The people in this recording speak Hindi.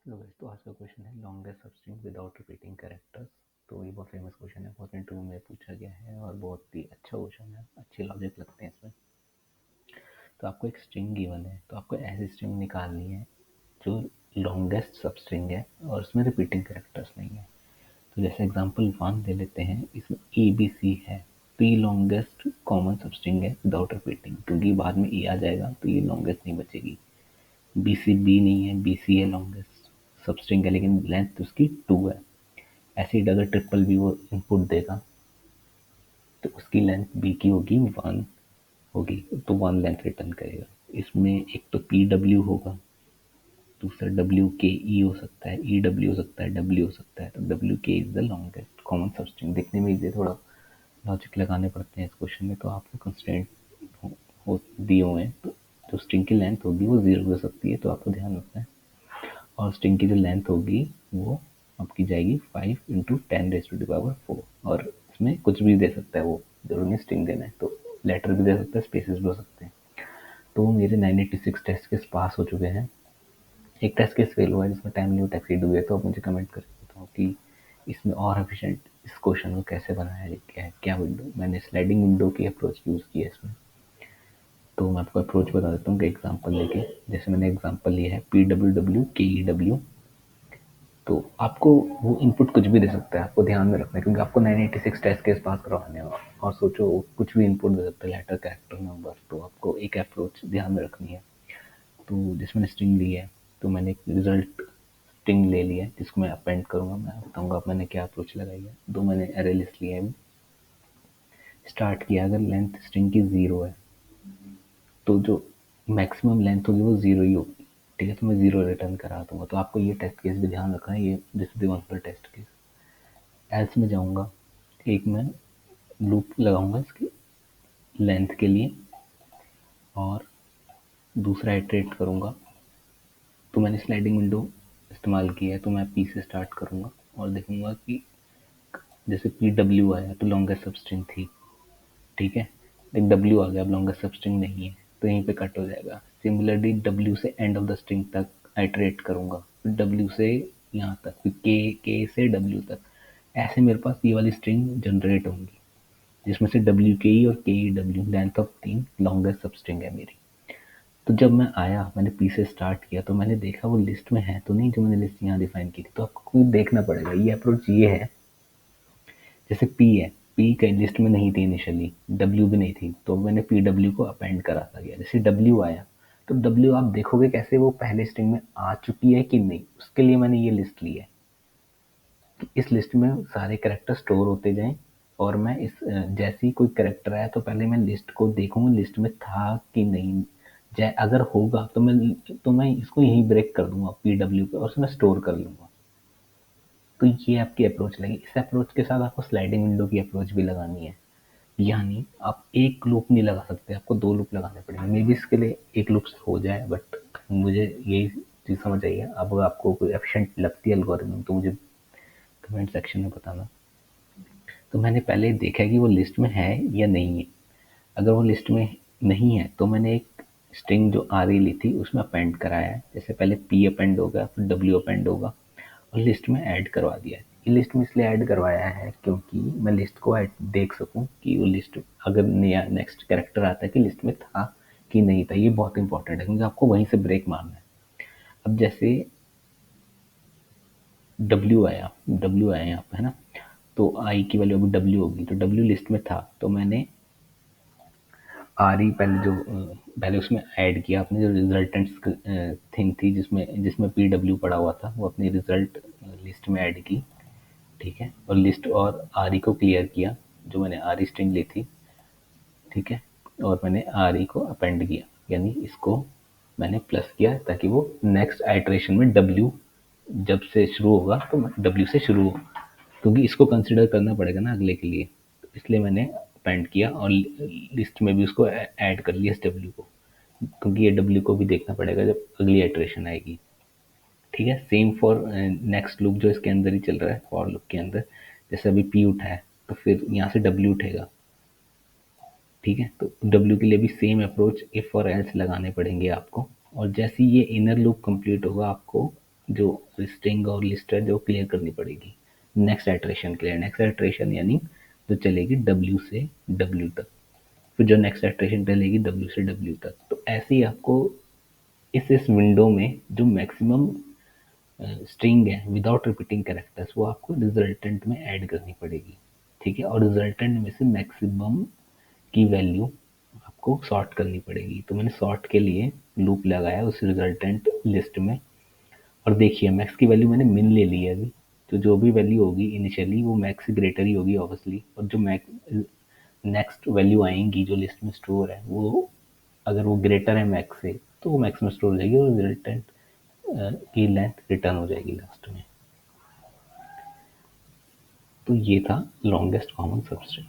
हेलो गाइस, तो आज का क्वेश्चन है longest substring without repeating characters. तो ये बहुत फेमस क्वेश्चन है, बहुत इंटरव्यू में पूछा गया है और बहुत ही अच्छा क्वेश्चन है, अच्छे लॉजिक लगते हैं इसमें। तो आपको एक स्ट्रिंग गिवन है, तो आपको ऐसी स्ट्रिंग निकालनी है जो लॉन्गेस्ट सबस्ट्रिंग है और उसमें रिपीटिंग कैरेक्टर्स नहीं है। तो जैसे एग्जांपल 1 ले लेते हैं, इसमें ए बी सी है, तो ये लॉन्गेस्ट कॉमन सबस्ट्रिंग है विदाउट रिपीटिंग, क्योंकि बाद में ए आ जाएगा तो ये लॉन्गेस्ट नहीं बचेगी। बी सी बी नहीं है, बी सी है लॉन्गेस्ट सबस्ट्रिंग है, लेकिन लेंथ उसकी 2 है। ऐसे ही अगर ट्रिपल भी वो इनपुट देगा तो उसकी लेंथ बी की होगी 1 होगी, तो 1 लेंथ रिटर्न करेगा। इसमें एक तो पी डब्ल्यू होगा, दूसरा डब्ल्यू के ई हो सकता है, ई डब्ल्यू हो सकता है, डब्ल्यू हो सकता है। तो डब्ल्यू के is the longest common substring. दिखने में इजी, थोड़ा लॉजिक लगाने पड़ते हैं इस क्वेश्चन में। तो आपको कंस्ट्रेंट हो दिए हुए हैं, तो जो स्ट्रिंग की लेंथ होगी वो 0 हो सकती है, तो आपको ध्यान रखना है। और स्ट्रिंग की जो लेंथ होगी वो आपकी जाएगी 5 × 10⁻⁴। और इसमें कुछ भी दे सकता है वो, जरूरी नहीं स्ट्रिंग देना है, तो लेटर भी दे सकता है, स्पेसेस भी हो सकते हैं। तो मेरे 986 टेस्ट केस पास हो चुके हैं। एक टेस्ट केस फेल हुआ है जिसमें टाइम लिमिट एक्सीड हुई है। तो आप मुझे कमेंट करके बताओ कि इसमें और एफिशिएंट इस क्वेश्चन को कैसे बनाया जाए, क्या विंडो मैंने स्लाइडिंग विंडो की अप्रोच यूज़ की है इसमें। तो मैं आपको अप्रोच बता देता हूँ कि एग्जांपल लेके, जैसे मैंने एग्जांपल लिया है पी डब्ल्यू डब्ल्यू के ई डब्ल्यू। तो आपको वो इनपुट कुछ भी दे सकता है, आपको ध्यान में रखना है, क्योंकि आपको 986 टेस्ट केस पास करवाने हैं। और सोचो कुछ भी इनपुट दे सकता है, लेटर, कैरेक्टर, नंबर। तो आपको एक अप्रोच ध्यान में रखनी है। तो जिसमें मैंने स्ट्रिंग ली है, तो मैंने एक रिजल्ट स्ट्रिंग ले लिया है जिसको मैं अपेंड करूंगा। मैं बताऊंगा आप मैंने क्या अप्रोच लगाई है। दो मैंने एरे लिस्ट लिया है, स्टार्ट किया। अगर लेंथ स्ट्रिंग की 0 है तो जो मैक्सिमम लेंथ होगी वो 0 ही होगी, ठीक है। तो मैं 0 रिटर्न करा दूंगा। तो आपको ये टेस्ट केस भी ध्यान रखना है, ये दिस इज द वन पर टेस्ट केस। एल्स में जाऊंगा, एक मैं लूप लगाऊंगा इसकी लेंथ के लिए और दूसरा इटरेट करूंगा। तो मैंने स्लाइडिंग विंडो इस्तेमाल किया है, तो मैं पी से स्टार्ट करूंगा और देखूंगा कि जैसे पी डब्ल्यू आया तो लॉन्गेस्ट सबस्ट्रिंग थी, ठीक है। एक डब्ल्यू आ गया, अब लॉन्गेस्ट सबस्ट्रिंग नहीं है, तो यहीं पे कट हो जाएगा। सिमिलरली डब्ल्यू से एंड ऑफ द स्ट्रिंग तक आइटरेट करूंगा, फिर डब्ल्यू से यहाँ तक, फिर के से डब्ल्यू तक। ऐसे मेरे पास ये वाली स्ट्रिंग जनरेट होंगी, जिसमें से डब्ल्यू के ई और के E W length of 3 longest substring है मेरी। तो जब मैं आया, मैंने पी से स्टार्ट किया, तो मैंने देखा वो लिस्ट में है तो नहीं, जो मैंने लिस्ट यहाँ डिफाइन की थी। तो आपको खुद देखना पड़ेगा, ये अप्रोच ये है। जैसे पी है, पी कहीं लिस्ट में नहीं थी इनिशियली, डब्ल्यू भी नहीं थी, तो मैंने पी डब्ल्यू को अपेंड कराता गया। जैसे डब्ल्यू आया, तो डब्ल्यू आप देखोगे कैसे वो पहले स्ट्रिंग में आ चुकी है कि नहीं, उसके लिए मैंने ये लिस्ट ली है कि इस लिस्ट में सारे कैरेक्टर स्टोर होते जाएं। और मैं इस जैसे ही कोई कैरेक्टर आया तो पहले मैं लिस्ट को देखूंगा लिस्ट में था कि नहीं। अगर होगा तो मैं इसको यहीं ब्रेक कर दूंगा पी डब्ल्यू पे और उसमें स्टोर कर लूंगा। तो ये आपकी अप्रोच लगी। इस अप्रोच के साथ आपको स्लाइडिंग विंडो की अप्रोच भी लगानी है, यानी आप एक लूप नहीं लगा सकते, आपको 2 लूप लगाने पड़ेंगे। मे बी इसके लिए एक लूप से हो जाए, बट मुझे यही चीज़ समझ आई है। अब आपको कोई एफिशिएंट लगती है एल्गोरिथम तो मुझे कमेंट सेक्शन में बताना। तो मैंने पहले देखा कि वो लिस्ट में है या नहीं है। अगर वो लिस्ट में नहीं है तो मैंने एक स्ट्रिंग जो आर ली थी उसमें अपेंड कराया है। जैसे पहले पी अपेंड होगा, फिर डब्ल्यू अपेंड होगा और लिस्ट में ऐड करवा दिया है। ये लिस्ट में इसलिए ऐड करवाया है क्योंकि मैं लिस्ट को देख सकूं कि वो लिस्ट अगर नया नेक्स्ट कैरेक्टर आता है कि लिस्ट में था कि नहीं था। ये बहुत इंपॉर्टेंट है क्योंकि आपको वहीं से ब्रेक मारना है। अब जैसे डब्ल्यू आया यहाँ पे, है ना। तो आई की वैल्यू अभी डब्ल्यू होगी, तो डब्ल्यू लिस्ट में था तो मैंने आर ई पहले उसमें ऐड किया। अपने जो रिजल्टेंट्स थिंग थी जिसमें जिसमें पी डब्ल्यू पड़ा हुआ था, वो अपनी रिजल्ट लिस्ट में ऐड की, ठीक है। और लिस्ट और आर ई को क्लियर किया, जो मैंने आर ई स्ट्रिंग ली थी, ठीक है। और मैंने आर ई को अपेंड किया, यानी इसको मैंने प्लस किया ताकि वो नेक्स्ट आइटरेशन में डब्ल्यू जब से शुरू होगा तो डब्ल्यू से शुरू हो, क्योंकि इसको कंसिडर करना पड़ेगा ना अगले के लिए। तो इसलिए मैंने अपेंड किया और लिस्ट में भी उसको ऐड कर लिया इस डब्ल्यू को, क्योंकि ये डब्ल्यू को भी देखना पड़ेगा जब अगली आइटरेशन आएगी, ठीक है। सेम फॉर नेक्स्ट लूप जो इसके अंदर ही चल रहा है, फॉर लूप के अंदर। जैसे अभी पी उठा है तो फिर यहाँ से डब्ल्यू उठेगा, ठीक है। तो डब्ल्यू के लिए भी सेम अप्रोच इफ और एल्स लगाने पड़ेंगे आपको। और जैसे ही ये इनर लूप कंप्लीट होगा, आपको जो स्ट्रिंग और लिस्ट है जो क्लियर करनी पड़ेगी नेक्स्ट आइटरेशन के लिए। नेक्स्ट आइटरेशन यानी जो चलेगी W से W तक, फिर जो नेक्स्ट आइटरेशन चलेगी W से W तक। तो ऐसे ही आपको इस विंडो में जो मैक्सिमम स्ट्रिंग है विदाउट रिपीटिंग कैरेक्टर्स वो आपको रिजल्टेंट में ऐड करनी पड़ेगी, ठीक है। और रिजल्टेंट में से मैक्सिमम की वैल्यू आपको सॉर्ट करनी पड़ेगी। तो मैंने सॉर्ट के लिए लूप लगाया उस रिजल्टेंट लिस्ट में, और देखिए मैक्स की वैल्यू मैंने मिन ले ली है अभी। तो जो भी वैल्यू होगी इनिशियली वो मैक्स से ग्रेटर ही होगी ऑब्वियसली, और जो नेक्स्ट वैल्यू आएंगी जो लिस्ट में स्टोर है वो अगर वो ग्रेटर है मैक्स से तो वो मैक्स में स्टोर हो जाएगी, और रिजल्टेंट की लेंथ रिटर्न हो जाएगी लास्ट में। तो ये था लॉन्गेस्ट कॉमन सबस्ट्रिंग।